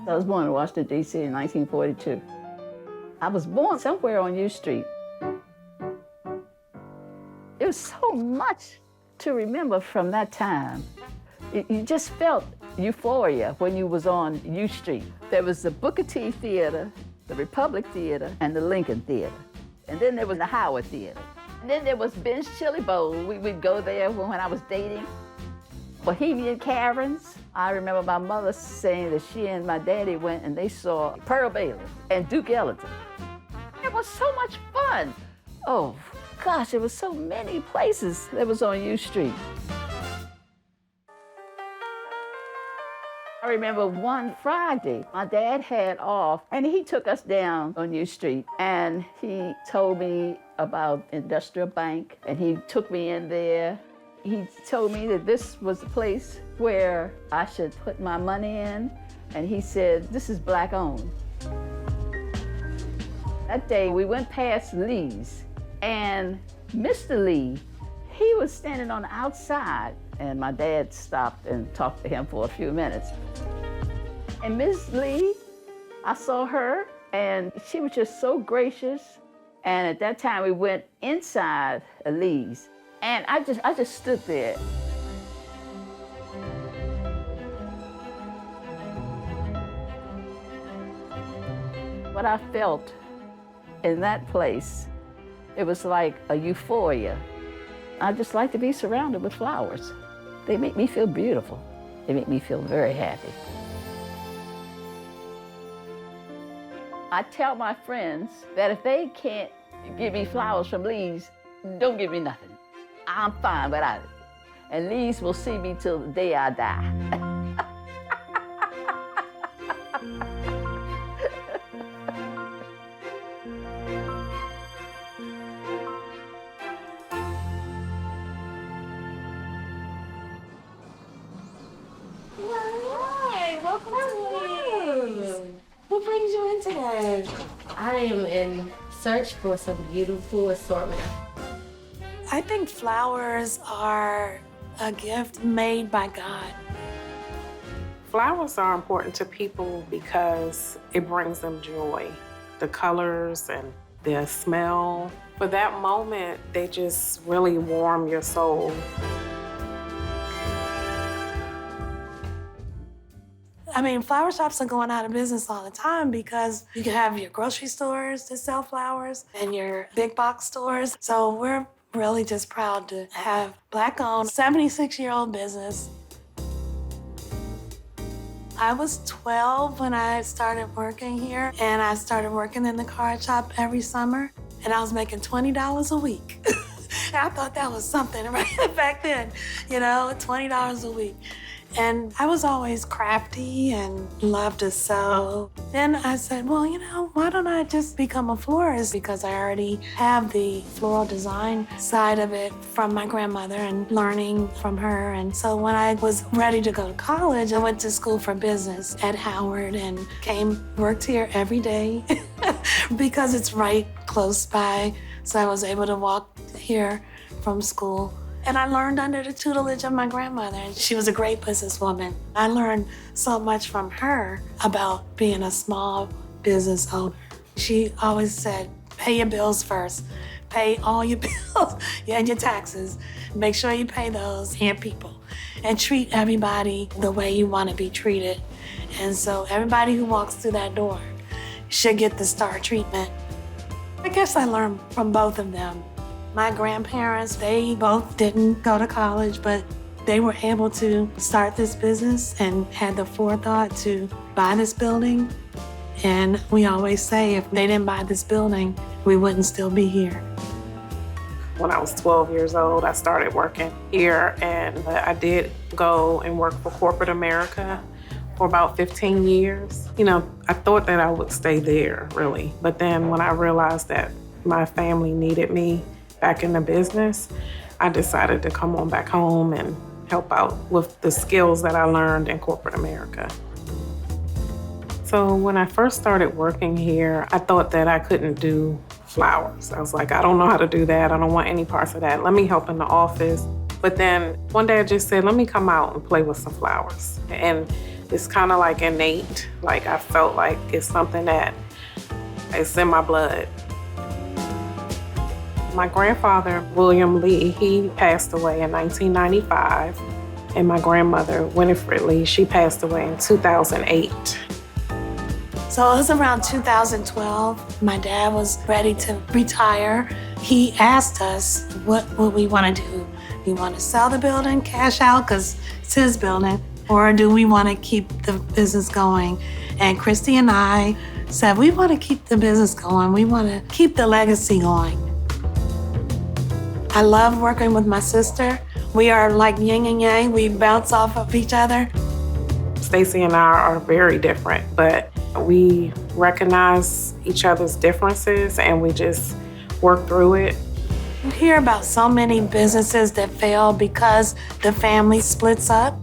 I was born in Washington, D.C. in 1942. I was born somewhere on U Street. It was so much to remember from that time. You just felt euphoria when you was on U Street. There was the Booker T Theater, the Republic Theater, and the Lincoln Theater. And then there was the Howard Theater. And then there was Ben's Chili Bowl. We'd go there when I was dating. Bohemian Caverns. I remember my mother saying that she and my daddy went and they saw Pearl Bailey and Duke Ellington. It was so much fun. Oh, gosh, there was so many places that was on U Street. I remember one Friday, my dad had off, and he took us down on U Street, and he told me about Industrial Bank, and he took me in there. He told me that this was the place where I should put my money in, and he said, this is Black owned. That day, we went past Lee's, and Mr. Lee, he was standing on the outside, and my dad stopped and talked to him for a few minutes. And Miss Lee, I saw her, and she was just so gracious. And at that time, we went inside Lee's, and I just stood there. What I felt in that place, it was like a euphoria. I just like to be surrounded with flowers. They make me feel beautiful. They make me feel very happy. I tell my friends that if they can't give me flowers from Lee's, don't give me nothing. I'm fine without it. And Lee's will see me till the day I die. What brings you in today? I am in search for some beautiful assortment. I think flowers are a gift made by God. Flowers are important to people because it brings them joy. The colors and the smell. For that moment, they just really warm your soul. I mean, flower shops are going out of business all the time because you can have your grocery stores that sell flowers and your big box stores. So we're really just proud to have Black-owned, 76-year-old business. I was 12 when I started working here, and I started working in the card shop every summer, and I was making $20 a week. I thought that was something right back then, you know, $20 a week. And I was always crafty and loved to sew. Then I said, well, you know, why don't I just become a florist? Because I already have the floral design side of it from my grandmother and learning from her. And so when I was ready to go to college, I went to school for business at Howard and worked here every day because it's right close by. So I was able to walk here from school. And I learned under the tutelage of my grandmother. She was a great businesswoman. I learned so much from her about being a small business owner. She always said, pay your bills first. Pay all your bills and your taxes. Make sure you pay those and people. And treat everybody the way you want to be treated. And so everybody who walks through that door should get the star treatment. I guess I learned from both of them. My grandparents, they both didn't go to college, but they were able to start this business and had the forethought to buy this building. And we always say if they didn't buy this building, we wouldn't still be here. When I was 12 years old, I started working here, and I did go and work for corporate America for about 15 years. You know, I thought that I would stay there, really. But then when I realized that my family needed me back in the business, I decided to come on back home and help out with the skills that I learned in corporate America. So when I first started working here, I thought that I couldn't do flowers. I was like, I don't know how to do that. I don't want any parts of that. Let me help in the office. But then one day I just said, let me come out and play with some flowers. And It's kind of like innate. Like I felt like it's something that is in my blood. My grandfather, William Lee, he passed away in 1995. And my grandmother, Winifred Lee, she passed away in 2008. So it was around 2012. My dad was ready to retire. He asked us what we want to do. Do we want to sell the building, cash out, because it's his building, or do we want to keep the business going? And Christy and I said, we want to keep the business going. We want to keep the legacy going. I love working with my sister. We are like yin and yang. We bounce off of each other. Stacy and I are very different, but we recognize each other's differences and we just work through it. You hear about so many businesses that fail because the family splits up.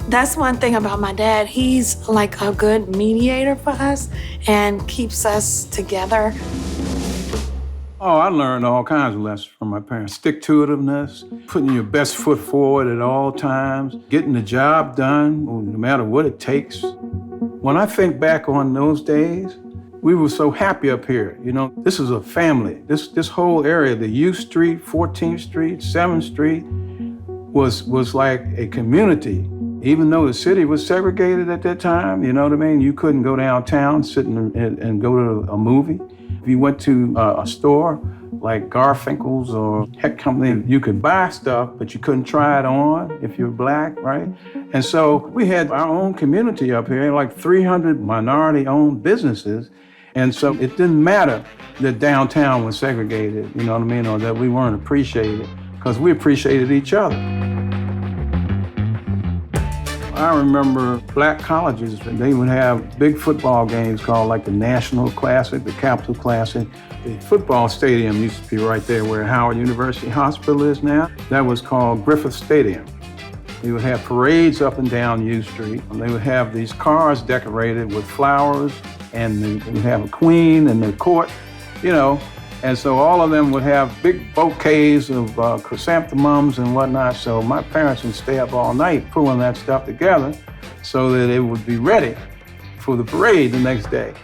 That's one thing about my dad. He's like a good mediator for us and keeps us together. Oh, I learned all kinds of lessons from my parents. Stick-to-itiveness, putting your best foot forward at all times, getting the job done, no matter what it takes. When I think back on those days, we were so happy up here. You know, this is a family. This whole area, the U Street, 14th Street, 7th Street, was like a community. Even though the city was segregated at that time, you know what I mean? You couldn't go downtown, sit and go to a movie. If you went to a store like Garfinkel's or Heck Company, you could buy stuff, but you couldn't try it on if you're black, right? And so we had our own community up here, like 300 minority-owned businesses. And so it didn't matter that downtown was segregated, you know what I mean, or that we weren't appreciated, because we appreciated each other. I remember black colleges, they would have big football games called like the National Classic, the Capital Classic. The football stadium used to be right there where Howard University Hospital is now. That was called Griffith Stadium. We would have parades up and down U Street. And they would have these cars decorated with flowers, and they would have a queen in the court, you know. And so all of them would have big bouquets of chrysanthemums and whatnot. So my parents would stay up all night pulling that stuff together so that it would be ready for the parade the next day.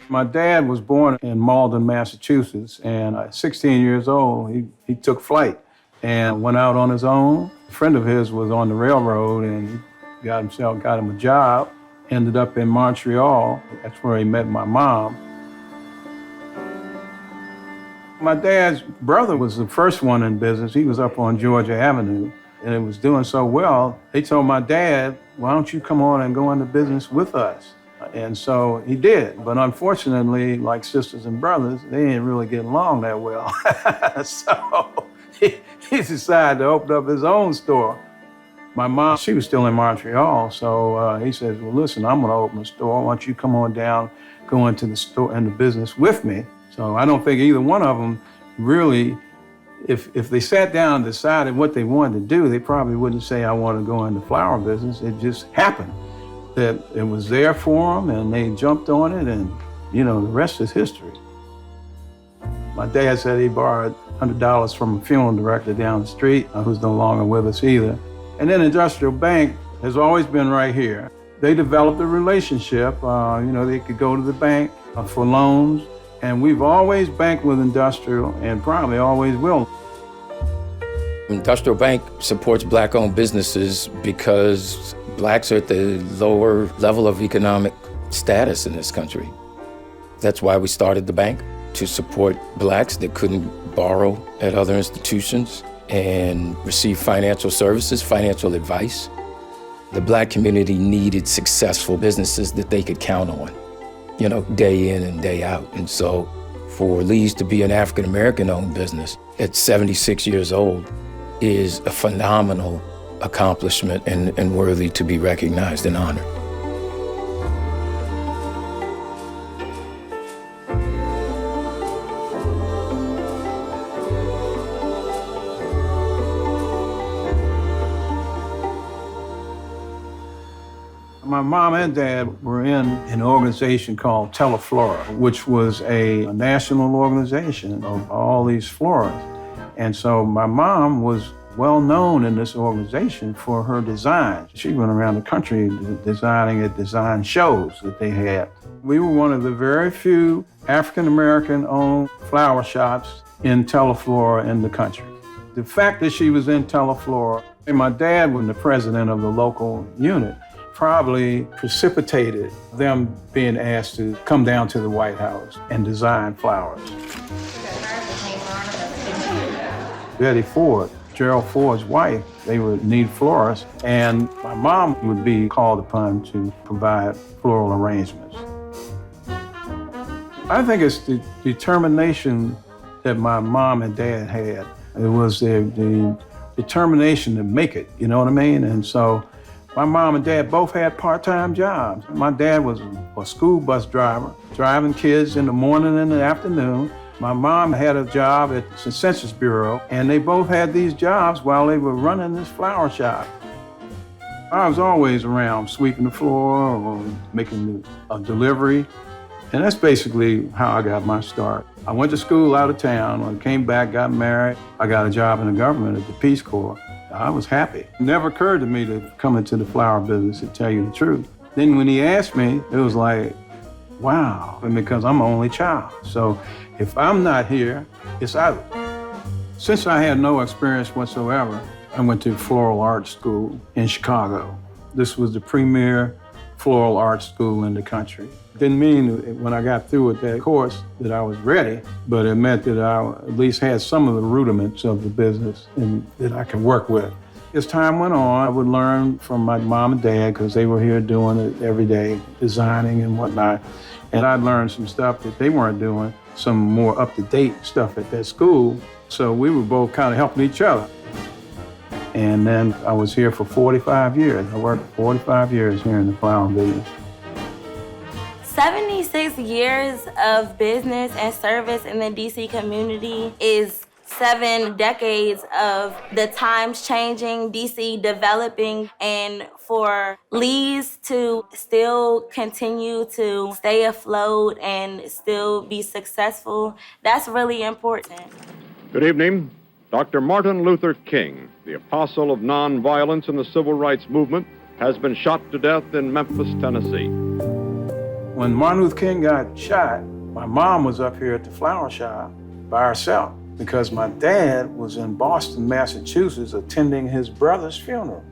My dad was born in Malden, Massachusetts, and at 16 years old, he took flight and went out on his own. A friend of his was on the railroad, and he got him a job, ended up in Montreal. That's where he met my mom. My dad's brother was the first one in business. He was up on Georgia Avenue, and it was doing so well. They told my dad, why don't you come on and go into business with us? And so he did. But unfortunately, like sisters and brothers, they didn't really get along that well. So he decided to open up his own store. My mom, she was still in Montreal, so he says, well, listen, I'm gonna open a store. Why don't you come on down, go into the store and the business with me? So I don't think either one of them really, if they sat down and decided what they wanted to do, they probably wouldn't say, I want to go into the flower business. It just happened that it was there for them and they jumped on it, and, you know, the rest is history. My dad said he borrowed $100 from a funeral director down the street, who's no longer with us either. And then Industrial Bank has always been right here. They developed a relationship. You know, they could go to the bank for loans. And we've always banked with Industrial and probably always will. Industrial Bank supports black-owned businesses because blacks are at the lower level of economic status in this country. That's why we started the bank, to support blacks that couldn't borrow at other institutions and receive financial services, financial advice. The black community needed successful businesses that they could count on, you know, day in and day out. And so for Lee's to be an African-American owned business at 76 years old is a phenomenal accomplishment and worthy to be recognized and honored. My mom and dad were in an organization called Teleflora, which was a national organization of all these floras. And so my mom was well known in this organization for her designs. She went around the country designing at design shows that they had. We were one of the very few African-American owned flower shops in Teleflora in the country. The fact that she was in Teleflora, and my dad was the president of the local unit, probably precipitated them being asked to come down to the White House and design flowers. Betty Ford, Gerald Ford's wife, they would need florists, and my mom would be called upon to provide floral arrangements. I think it's the determination that my mom and dad had. It was the determination to make it, you know what I mean? And so my mom and dad both had part-time jobs. My dad was a school bus driver, driving kids in the morning and the afternoon. My mom had a job at the Census Bureau, and they both had these jobs while they were running this flower shop. I was always around sweeping the floor or making a delivery, and that's basically how I got my start. I went to school out of town. When I came back, got married. I got a job in the government at the Peace Corps. I was happy. It never occurred to me to come into the flower business, to tell you the truth. Then when he asked me, it was like, wow, and because I'm an only child. So if I'm not here, it's out. Since I had no experience whatsoever, I went to Floral Art School in Chicago. This was the premier floral art school in the country. Didn't mean when I got through with that course that I was ready, but it meant that I at least had some of the rudiments of the business and that I could work with. As time went on, I would learn from my mom and dad because they were here doing it every day, designing and whatnot. And I'd learned some stuff that they weren't doing, some more up-to-date stuff at that school. So we were both kind of helping each other. And then I was here for 45 years. I worked 45 years here in the flower business. 76 years of business and service in the DC community is 7 decades of the times changing, DC developing, and for Lee's to still continue to stay afloat and still be successful, that's really important. Good evening. Dr. Martin Luther King, the apostle of nonviolence in the civil rights movement, has been shot to death in Memphis, Tennessee. When Martin Luther King got shot, my mom was up here at the flower shop by herself because my dad was in Boston, Massachusetts, attending his brother's funeral.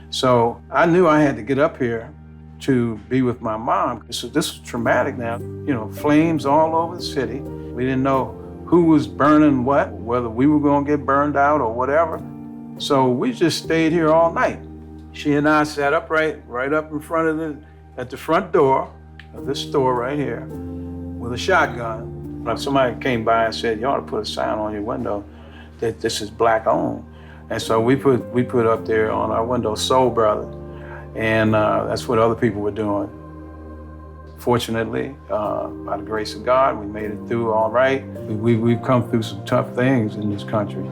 So I knew I had to get up here to be with my mom. So this was traumatic now. You know, flames all over the city. We didn't know who was burning what, whether we were gonna get burned out or whatever. So we just stayed here all night. She and I sat up right up in front of at the front door of this store right here with a shotgun. Somebody came by and said, you ought to put a sign on your window that this is black owned. And so we put up there on our window, Soul Brother. And that's what other people were doing. Fortunately, by the grace of God, we made it through all right. We've come through some tough things in this country.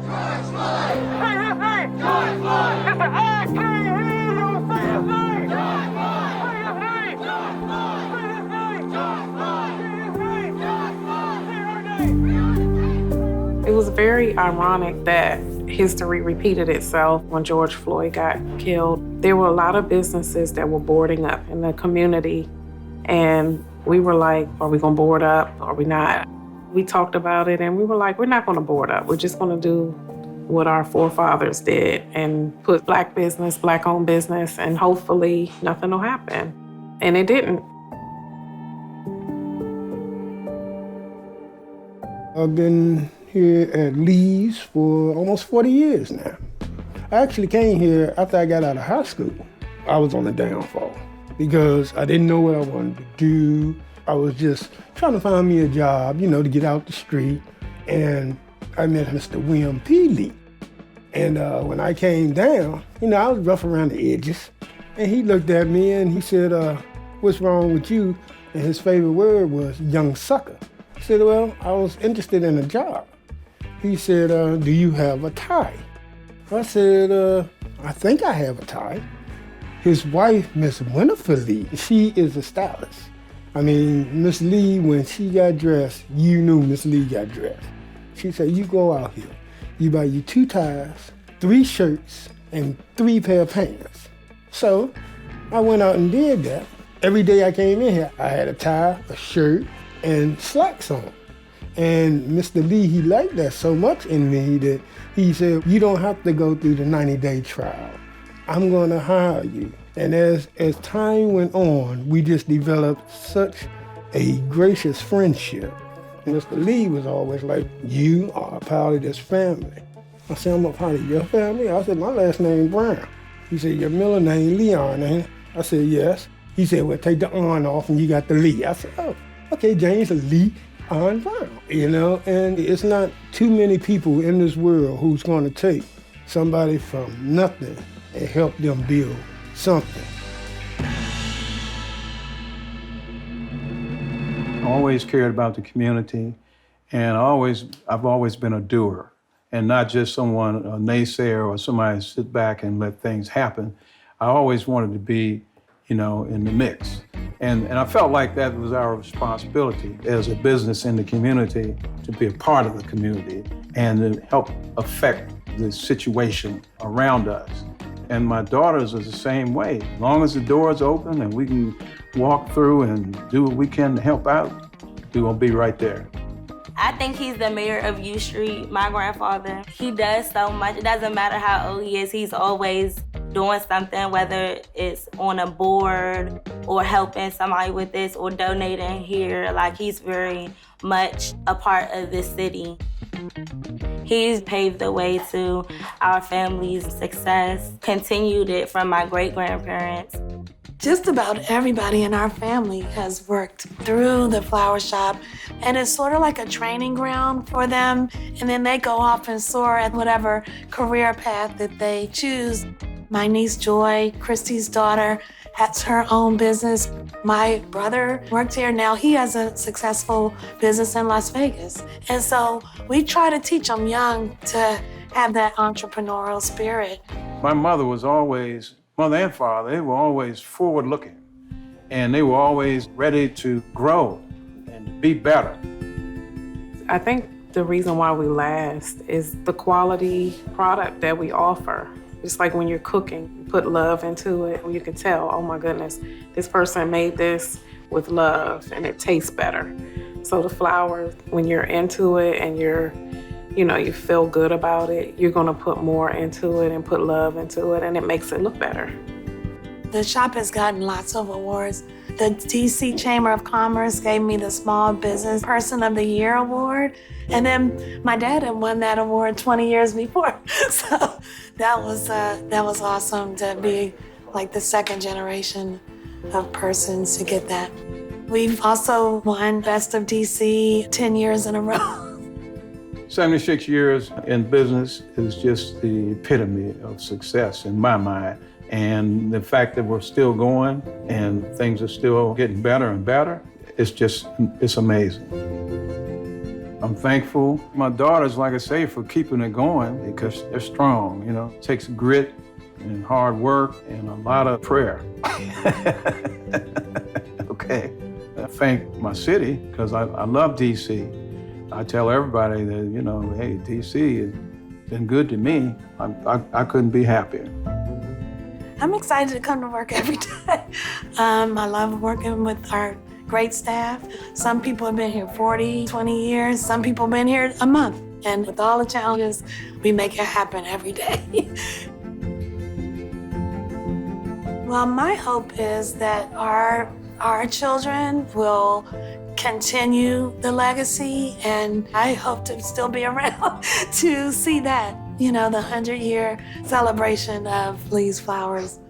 It was very ironic that history repeated itself when George Floyd got killed. There were a lot of businesses that were boarding up in the community, and we were like, are we gonna board up? Are we not? We talked about it and we were like, we're not gonna board up. We're just gonna do what our forefathers did and put black business, black-owned business, and hopefully nothing will happen. And it didn't. I've been here at Lee's for almost 40 years now. I actually came here after I got out of high school. I was on the downfall because I didn't know what I wanted to do. I was just trying to find me a job, to get out the street. And I met Mr. William P. Lee. And when I came down, I was rough around the edges. And he looked at me and he said, what's wrong with you? And his favorite word was young sucker. I said, well, I was interested in a job. He said, do you have a tie? I said, I think I have a tie. His wife, Miss Winifred Lee, she is a stylist. I mean, Miss Lee, when she got dressed, you knew Miss Lee got dressed. She said, you go out here, you buy you 2 ties 3 shirts and 3 pair of pants. So I went out and did that. Every day I came in here, I had a tie, a shirt, and slacks on. And Mr. Lee, he liked that so much in me that he said, you don't have to go through the 90-day trial. I'm gonna hire you. And as time went on, we just developed such a gracious friendship. Mr. Lee was always like, you are a part of this family. I said, I'm a part of your family? I said, my last name Brown. He said, your middle name Leon, ain't it? I said, yes. He said, well, take the on off and you got the Lee. I said, oh, okay, James Lee on Brown, you know? And it's not too many people in this world who's gonna take somebody from nothing and help them build something. Always cared about the community, and I've always been a doer, and not just a naysayer or somebody sit back and let things happen. I always wanted to be, in the mix. And I felt like that was our responsibility as a business in the community to be a part of the community and to help affect the situation around us. And my daughters are the same way. As long as the door's open and we can walk through and do what we can to help out, we're gonna be right there. I think he's the mayor of U Street, my grandfather. He does so much. It doesn't matter how old he is, he's always doing something, whether it's on a board or helping somebody with this or donating here. Like, he's very much a part of this city. He's paved the way to our family's success, continued it from my great-grandparents. Just about everybody in our family has worked through the flower shop, and it's sort of like a training ground for them, and then they go off and soar at whatever career path that they choose. My niece Joy, Christy's daughter, has her own business. My brother worked here. Now he has a successful business in Las Vegas. And so we try to teach them young to have that entrepreneurial spirit. My mother and father, they were always forward-looking, and they were always ready to grow and to be better. I think the reason why we last is the quality product that we offer. Just like when you're cooking, you put love into it, you can tell, oh my goodness, this person made this with love and it tastes better. So the flour, when you're into it and you feel good about it, you're gonna put more into it and put love into it, and it makes it look better. The shop has gotten lots of awards. The DC Chamber of Commerce gave me the Small Business Person of the Year award. And then my dad had won that award 20 years before. So that was awesome to be like the second generation of persons to get that. We've also won Best of DC 10 years in a row. 76 years in business is just the epitome of success in my mind. And the fact that we're still going and things are still getting better and better, it's amazing. I'm thankful. My daughters, like I say, for keeping it going because they're strong, It takes grit and hard work and a lot of prayer. Okay. I thank my city because I love DC. I tell everybody that, hey, DC has been good to me. I couldn't be happier. I'm excited to come to work every day. I love working with our great staff. Some people have been here 40, 20 years. Some people have been here a month. And with all the challenges, we make it happen every day. Well, my hope is that our children will continue the legacy, and I hope to still be around to see that, the 100-year celebration of Lee's Flowers.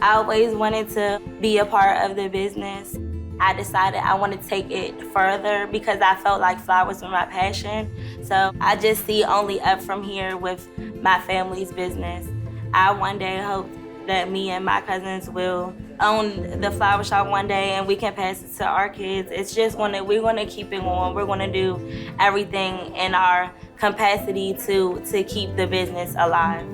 I always wanted to be a part of the business. I decided I wanted to take it further because I felt like flowers were my passion. So I just see only up from here with my family's business. I one day hope that me and my cousins will own the flower shop one day and we can pass it to our kids. It's just we're gonna keep it going. We're gonna do everything in our capacity to keep the business alive.